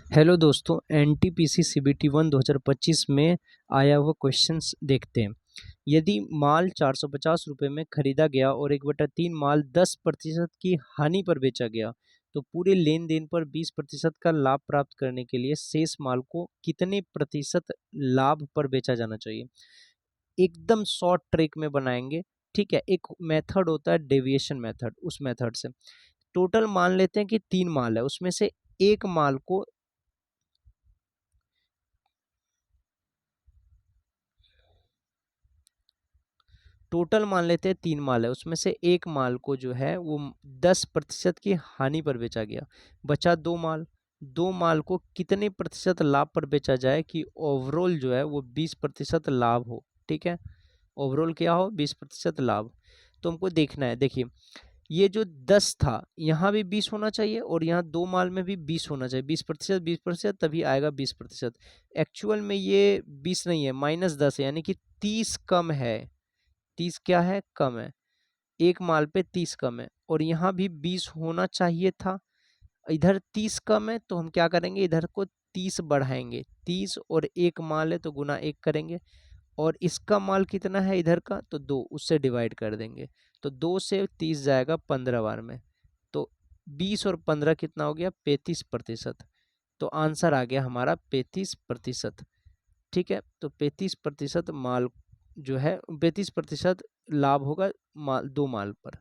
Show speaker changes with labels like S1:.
S1: Hello दोस्तों, NTPC CBT 1 2025 में आया हुआ क्वेश्चंस देखते हैं। यदि माल 450 रुपये में खरीदा गया और 1/3 माल 10% की हानि पर बेचा गया, तो पूरे लेन देन पर 20% का लाभ प्राप्त करने के लिए शेष माल को कितने प्रतिशत लाभ पर बेचा जाना चाहिए। एकदम शॉर्ट ट्रिक में बनाएंगे। ठीक है, एक मेथड होता है डेविएशन मेथड, उस मेथड से टोटल मान लेते हैं कि 3 माल है, उसमें से एक माल को टोटल मान लेते हैं 3 माल है, उसमें से एक माल को जो है वो 10% की हानि पर बेचा गया, बचा 2 माल। 2 माल को कितने प्रतिशत लाभ पर बेचा जाए कि ओवरऑल जो है वो 20% लाभ हो। ठीक है, ओवरऑल क्या हो, 20% लाभ। तो हमको देखना है, देखिए ये जो 10 था यहाँ भी 20 होना चाहिए और यहाँ 2 माल में भी 20 होना चाहिए। 20%, 20%, तभी आएगा 20%। एक्चुअल में ये 20 नहीं है, -10 है, यानी कि 30 कम है। 30 क्या है, कम है। एक माल पे 30 कम है और यहाँ भी 20 होना चाहिए था। इधर 30 कम है तो हम क्या करेंगे, इधर को 30 बढ़ाएंगे। 30 और एक माल है तो गुना 1 करेंगे, और इसका माल कितना है इधर का, तो 2, उससे डिवाइड कर देंगे। तो 2 से 30 जाएगा 15 बार में, तो 20 और 15 कितना हो गया, 35%। तो आंसर आ गया हमारा 35%। ठीक है, तो 35% माल जो है, 35% लाभ होगा 2 माल पर।